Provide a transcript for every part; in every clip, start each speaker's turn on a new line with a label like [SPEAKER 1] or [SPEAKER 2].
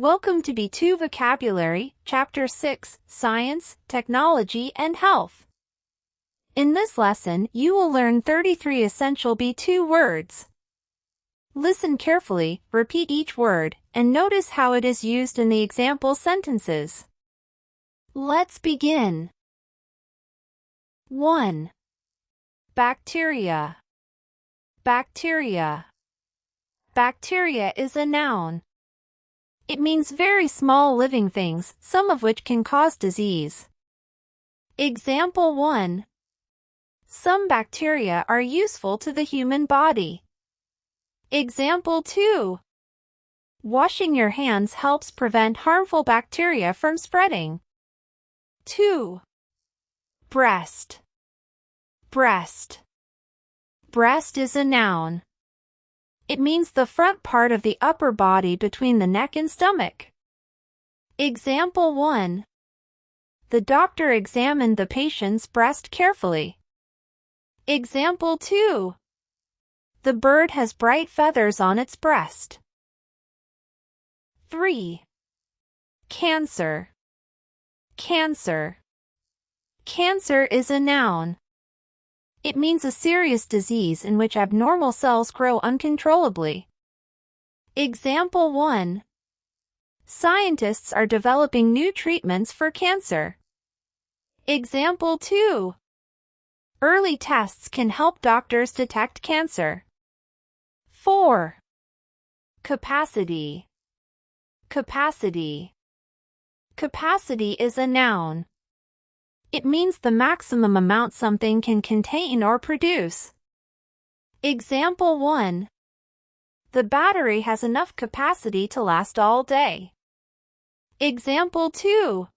[SPEAKER 1] Welcome to B2 Vocabulary, Chapter 6, Science, Technology, and Health. In this lesson, you will learn 33 essential B2 words. Listen carefully, repeat each word, and notice how it is used in the example sentences. Let's begin. 1. Bacteria. Bacteria. Bacteria is a noun. It means very small living things, some of which can cause disease. Example 1. Some bacteria are useful to the human body. Example 2. Washing your hands helps prevent harmful bacteria from spreading. 2. Breast. Breast. Breast is a noun. It means the front part of the upper body between the neck and stomach. Example 1. The doctor examined the patient's breast carefully. Example 2. The bird has bright feathers on its breast. 3. Cancer. Cancer. Cancer is a noun. It means a serious disease in which abnormal cells grow uncontrollably. Example 1. Scientists are developing new treatments for cancer. Example 2. Early tests can help doctors detect cancer. 4. Capacity. Capacity. Capacity is a noun. It means the maximum amount something can contain or produce. Example 1. The battery has enough capacity to last all day. Example 2.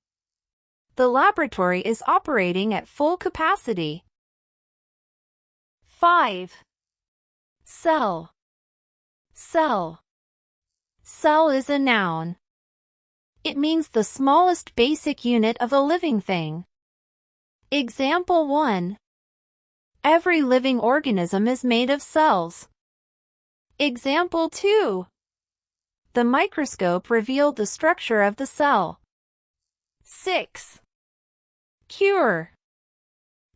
[SPEAKER 1] The laboratory is operating at full capacity. 5. Cell. Cell. Cell is a noun. It means the smallest basic unit of a living thing. Example 1. Every living organism is made of cells. Example 2. The microscope revealed the structure of the cell. 6. Cure.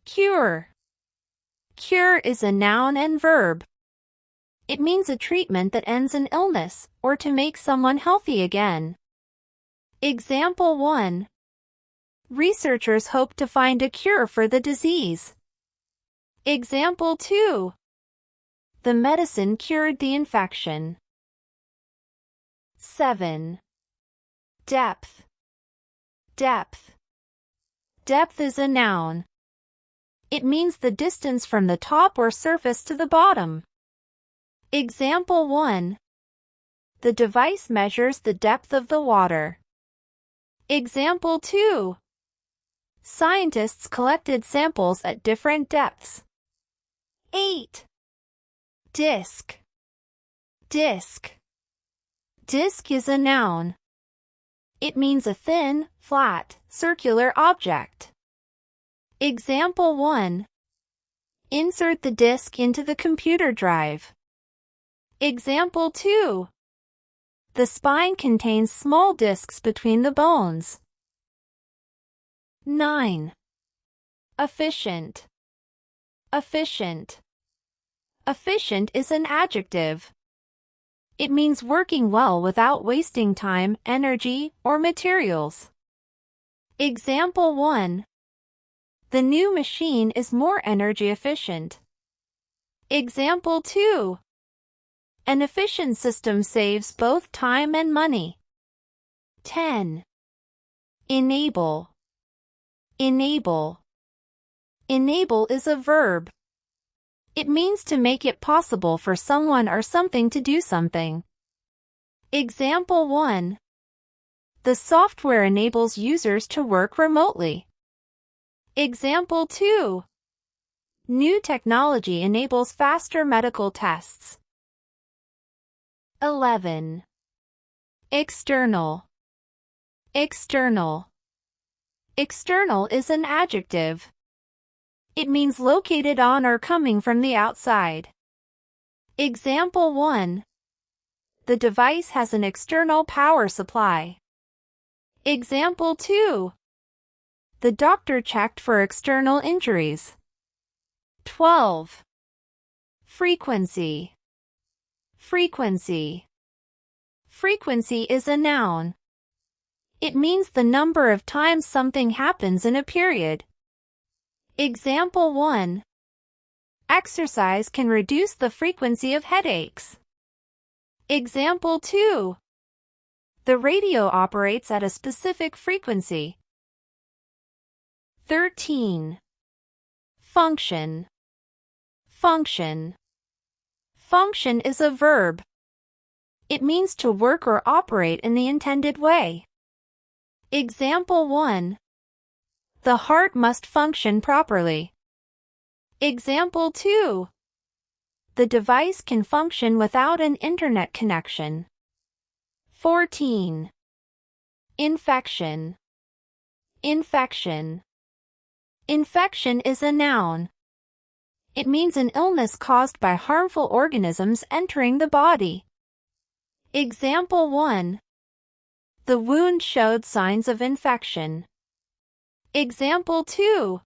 [SPEAKER 1] Cure. Cure is a noun and verb. It means a treatment that ends an illness, or to make someone healthy again. Example 1. Researchers hope to find a cure for the disease. Example 2. The medicine cured the infection. 7. Depth. Depth. Depth is a noun. It means the distance from the top or surface to the bottom. Example 1. The device measures the depth of the water. Example 2. Scientists collected samples at different depths. 8. Disc. Disc. Disc is a noun. It means a thin, flat, circular object. Example 1. Insert the disc into the computer drive. Example 2. The spine contains small discs between the bones. 9. Efficient. Efficient. Efficient is an adjective. It means working well without wasting time, energy, or materials. Example 1. The new machine is more energy efficient. Example 2. An efficient system saves both time and money. 10. Enable. Enable. Enable is a verb. It means to make it possible for someone or something to do something. Example 1. The software enables users to work remotely. Example 2. New technology enables faster medical tests. 11. External. External. External is an adjective. It means located on or coming from the outside. Example 1. The device has an external power supply. Example 2. The doctor checked for external injuries. 12. Frequency. Frequency. Frequency is a noun. It means the number of times something happens in a period. Example 1. Exercise can reduce the frequency of headaches. Example 2. The radio operates at a specific frequency. 13. Function. Function. Function is a verb. It means to work or operate in the intended way. Example 1. The heart must function properly. Example 2. The device can function without an internet connection. 14. Infection. Infection. Infection is a noun. It means an illness caused by harmful organisms entering the body. Example 1. The wound showed signs of infection. Example 2.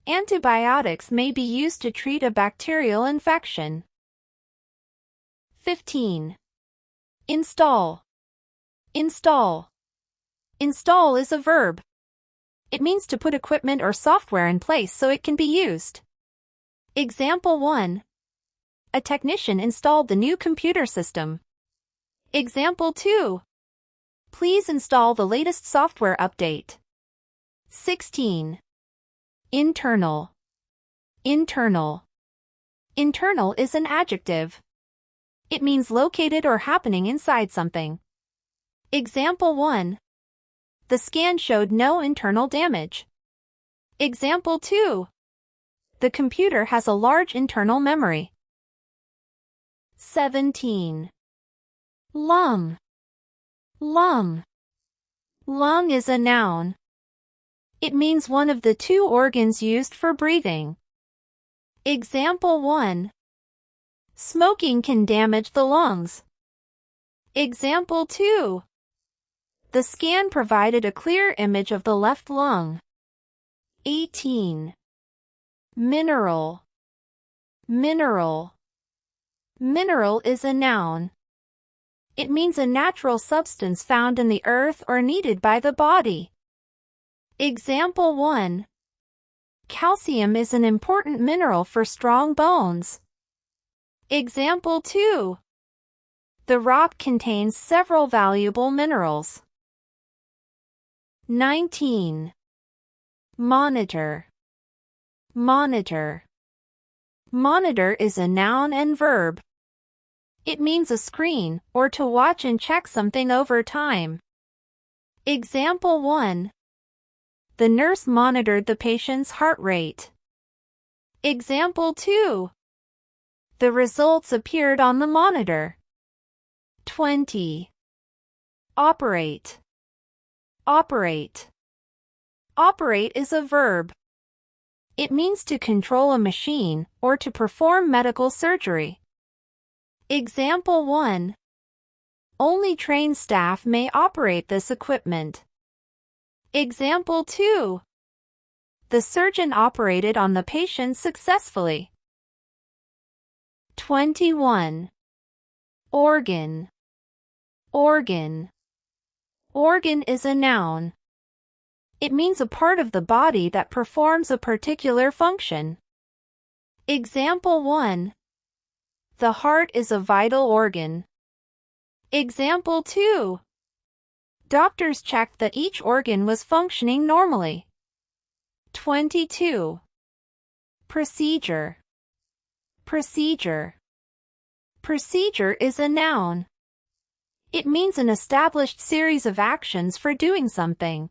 [SPEAKER 1] Antibiotics may be used to treat a bacterial infection. 15. Install. Install. Install is a verb. It means to put equipment or software in place so it can be used. Example 1. A technician installed the new computer system. Example 2. Please install the latest software update. 16. Internal. Internal. Internal is an adjective. It means located or happening inside something. Example 1. The scan showed no internal damage. Example 2. The computer has a large internal memory. 17. Lung. Lung. Lung is a noun. It means one of the two organs used for breathing. Example 1. Smoking can damage the lungs. Example 2. The scan provided a clear image of the left lung. 18. Mineral. Mineral. Mineral is a noun. It means a natural substance found in the earth or needed by the body. Example 1. Calcium is an important mineral for strong bones. Example 2. The rock contains several valuable minerals. 19. Monitor. Monitor. Monitor is a noun and verb. It means a screen, or to watch and check something over time. Example 1. The nurse monitored the patient's heart rate. Example 2. The results appeared on the monitor. 20. Operate. Operate. Operate is a verb. It means to control a machine or to perform medical surgery. Example 1. Only trained staff may operate this equipment. Example 2. The surgeon operated on the patient successfully. 21. Organ. Organ. Organ is a noun. It means a part of the body that performs a particular function. Example 1. The heart is a vital organ. Example 2. Doctors checked that each organ was functioning normally. 22. Procedure. Procedure. Procedure is a noun. It means an established series of actions for doing something.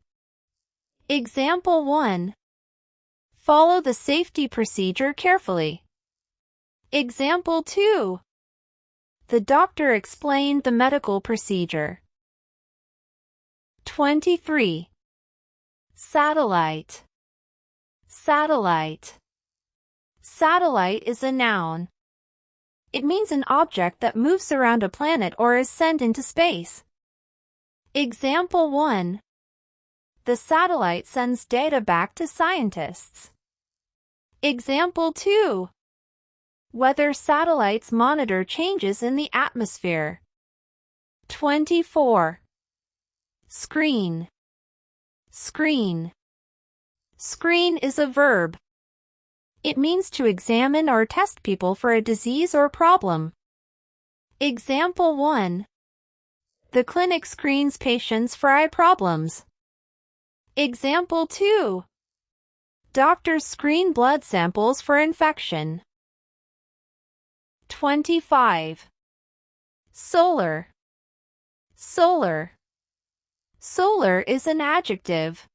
[SPEAKER 1] Example 1. Follow the safety procedure carefully. Example 2. The doctor explained the medical procedure. 23. Satellite. Satellite. Satellite is a noun. It means an object that moves around a planet or is sent into space. Example 1. The satellite sends data back to scientists. Example 2. Weather satellites monitor changes in the atmosphere. 24. Screen. Screen. Screen is a verb. It means to examine or test people for a disease or problem. Example 1. The clinic screens patients for eye problems. Example 2. Doctors screen blood samples for infection. 25. Solar. Solar. Solar is an adjective.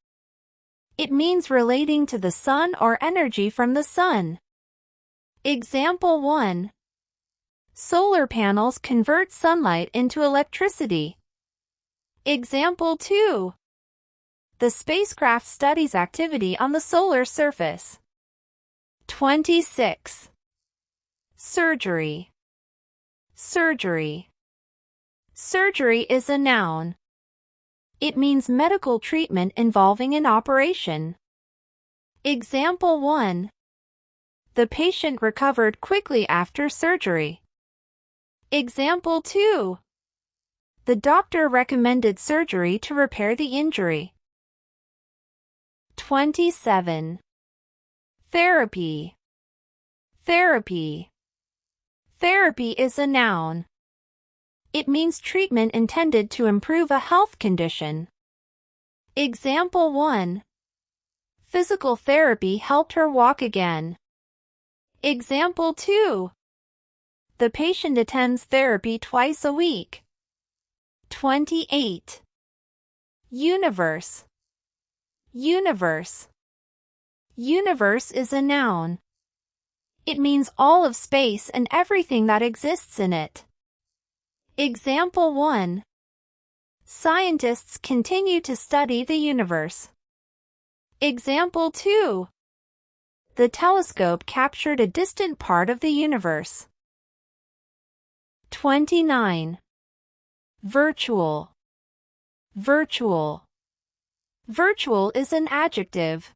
[SPEAKER 1] It means relating to the sun or energy from the sun. Example 1. Solar panels convert sunlight into electricity. Example 2. The spacecraft studies activity on the solar surface. 26. Surgery. Surgery. Surgery is a noun. It means medical treatment involving an operation. Example 1. The patient recovered quickly after surgery. Example 2. The doctor recommended surgery to repair the injury. 27. Therapy. Therapy. Therapy is a noun. It means treatment intended to improve a health condition. Example 1. Physical therapy helped her walk again. Example 2. The patient attends therapy twice a week. 28. Universe. Universe. Universe is a noun. It means all of space and everything that exists in it. Example 1. Scientists continue to study the universe. Example 2. The telescope captured a distant part of the universe. 29. Virtual. Virtual. Virtual is an adjective.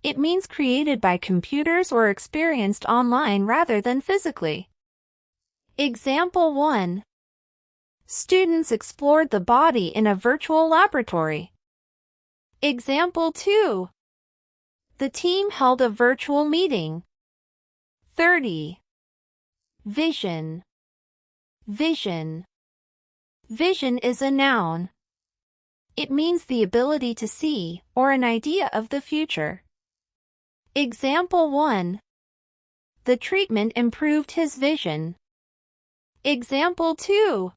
[SPEAKER 1] It means created by computers or experienced online rather than physically. Example 1. Students explored the body in a virtual laboratory. Example 2. The team held a virtual meeting. 30. Vision. Vision. Vision is a noun. It means the ability to see or an idea of the future. Example 1. The treatment improved his vision. Example 2.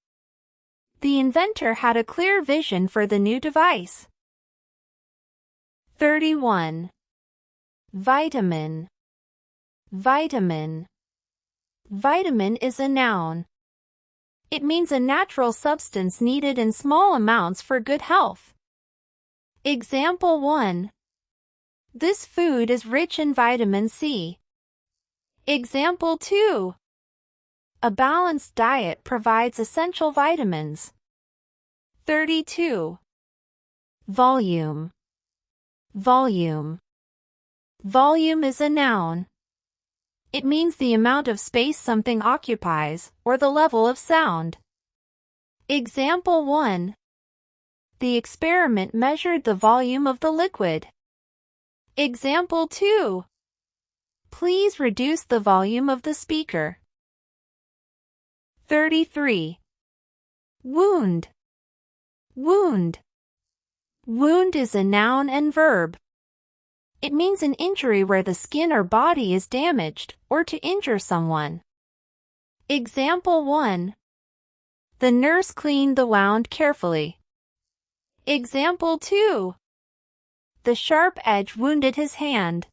[SPEAKER 1] The inventor had a clear vision for the new device. 31. Vitamin. Vitamin. Vitamin is a noun. It means a natural substance needed in small amounts for good health. Example 1. This food is rich in vitamin C. Example 2. A balanced diet provides essential vitamins. 32. Volume. Volume. Volume is a noun. It means the amount of space something occupies, or the level of sound. Example 1. The experiment measured the volume of the liquid. Example 2. Please reduce the volume of the speaker. 33. Wound. Wound. Wound is a noun and verb. It means an injury where the skin or body is damaged, or to injure someone. Example 1. The nurse cleaned the wound carefully. Example 2. The sharp edge wounded his hand.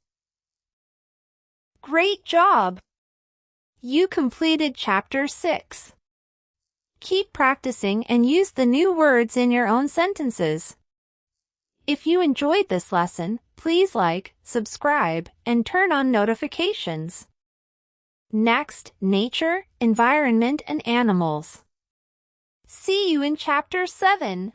[SPEAKER 1] Great job! You completed Chapter 6. Keep practicing and use the new words in your own sentences. If you enjoyed this lesson, please like, subscribe, and turn on notifications. Next, nature, environment and animals. See you in Chapter 7.